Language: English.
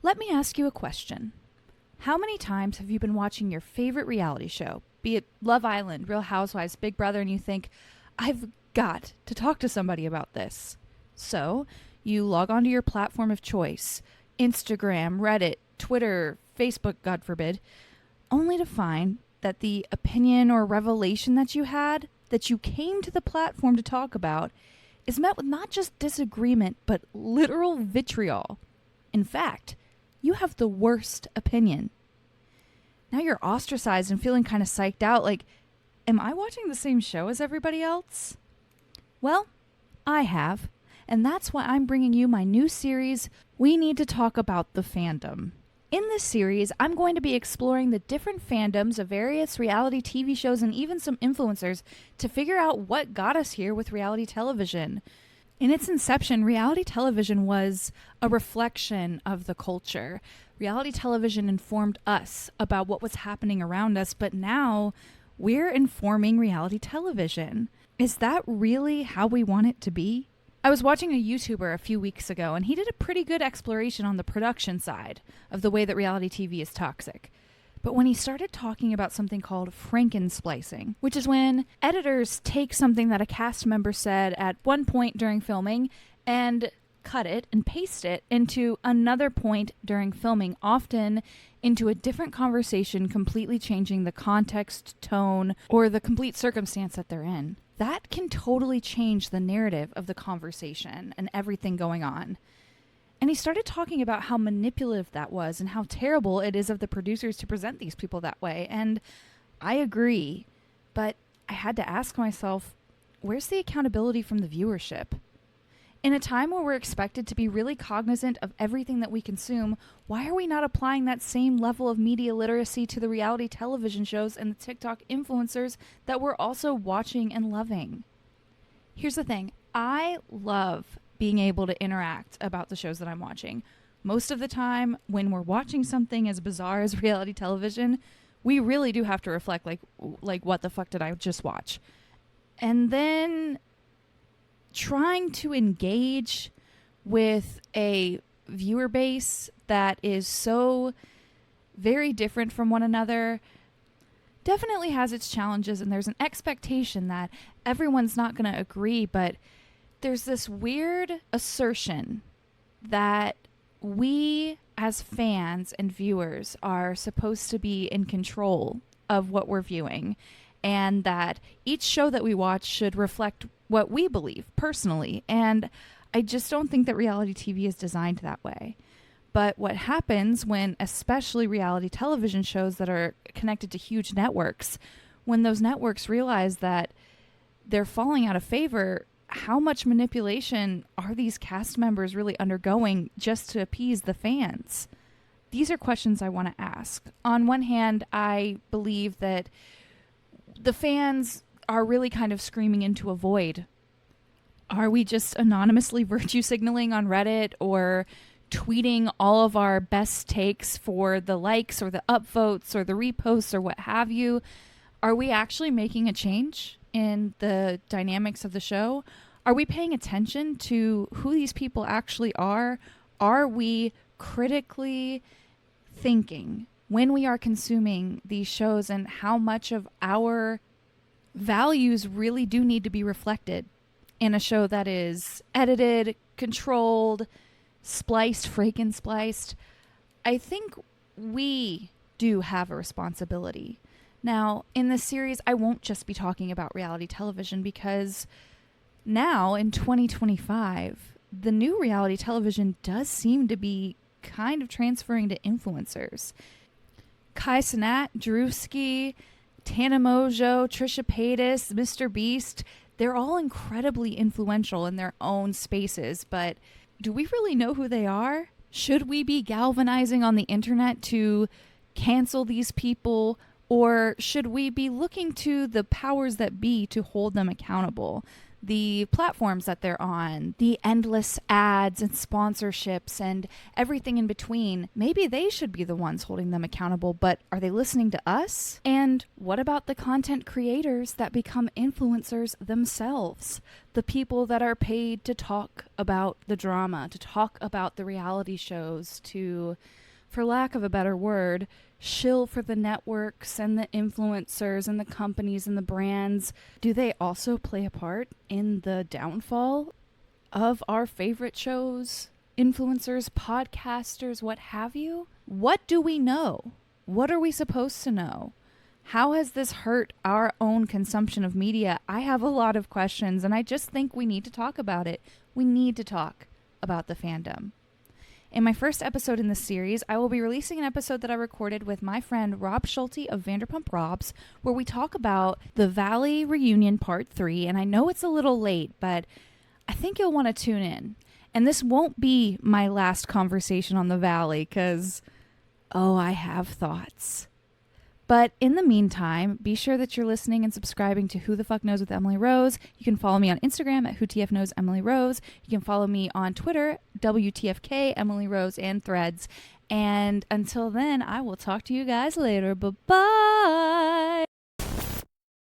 Let me ask you a question. How many times have you been watching your favorite reality show, be it Love Island, Real Housewives, Big Brother, and you think, I've got to talk to somebody about this? So you log onto your platform of choice, Instagram, Reddit, Twitter, Facebook, God forbid, only to find that the opinion or revelation that you had, that you came to the platform to talk about, is met with not just disagreement, but literal vitriol. In fact, you have the worst opinion. Now you're ostracized and feeling kind of psyched out, like, am I watching the same show as everybody else? Well, I have, and that's why I'm bringing you my new series, We Need to Talk About the Fandom. In this series, I'm going to be exploring the different fandoms of various reality TV shows and even some influencers to figure out what got us here with reality television. In its inception, reality television was a reflection of the culture. Reality television informed us about what was happening around us, but now we're informing reality television. Is that really how we want it to be? I was watching a YouTuber a few weeks ago, and he did a pretty good exploration on the production side of the way that reality TV is toxic. But when he started talking about something called frankensplicing, which is when editors take something that a cast member said at one point during filming and cut it and paste it into another point during filming, often into a different conversation, completely changing the context, tone, or the complete circumstance that they're in. That can totally change the narrative of the conversation and everything going on. And he started talking about how manipulative that was and how terrible it is of the producers to present these people that way. And I agree, but I had to ask myself, where's the accountability from the viewership? In a time where we're expected to be really cognizant of everything that we consume, why are we not applying that same level of media literacy to the reality television shows and the TikTok influencers that we're also watching and loving? Here's the thing. I love being able to interact about the shows that I'm watching. Most of the time, when we're watching something as bizarre as reality television, we really do have to reflect, like what the fuck did I just watch? And then trying to engage with a viewer base that is so very different from one another definitely has its challenges, and there's an expectation that everyone's not going to agree, but there's this weird assertion that we as fans and viewers are supposed to be in control of what we're viewing, and that each show that we watch should reflect what we believe personally. And I just don't think that reality TV is designed that way. But what happens when, especially reality television shows that are connected to huge networks, when those networks realize that they're falling out of favor, how much manipulation are these cast members really undergoing just to appease the fans? These are questions I want to ask. On one hand, I believe that the fans are really kind of screaming into a void. Are we just anonymously virtue signaling on Reddit or tweeting all of our best takes for the likes or the upvotes or the reposts or what have you? Are we actually making a change in the dynamics of the show? Are we paying attention to who these people actually are? Are we critically thinking when we are consuming these shows and how much of our values really do need to be reflected in a show that is edited, controlled, spliced, franken-spliced? I think we do have a responsibility. Now, in this series, I won't just be talking about reality television, because now in 2025, the new reality television does seem to be kind of transferring to influencers. Kai Cenat, Drewski, Tana Mojo, Trisha Paytas, Mr. Beast, they're all incredibly influential in their own spaces, but do we really know who they are? Should we be galvanizing on the internet to cancel these people, or should we be looking to the powers that be to hold them accountable? the platforms that they're on, the endless ads and sponsorships and everything in between. Maybe they should be the ones holding them accountable, but are they listening to us? And what about the content creators that become influencers themselves? The people that are paid to talk about the drama, to talk about the reality shows, to, for lack of a better word, shill for the networks and the influencers and the companies and the brands. Do they also play a part in the downfall of our favorite shows, influencers, podcasters, what have you? What do we know? What are we supposed to know? How has this hurt our own consumption of media? I have a lot of questions, and I just think we need to talk about it. We need to talk about the fandom. In my first episode in this series, I will be releasing an episode that I recorded with my friend Rob Schulte of Vanderpump Robs, where we talk about the Valley Reunion Part 3, and I know it's a little late, but I think you'll want to tune in. And this won't be my last conversation on the Valley, because, I have thoughts. But in the meantime, be sure that you're listening and subscribing to Who the Fuck Knows with Emily Rose. You can follow me on Instagram at WhoTFKnowsEmilyRose. You can follow me on Twitter, WTFK, Emily Rose, and Threads. And until then, I will talk to you guys later. Bye-bye.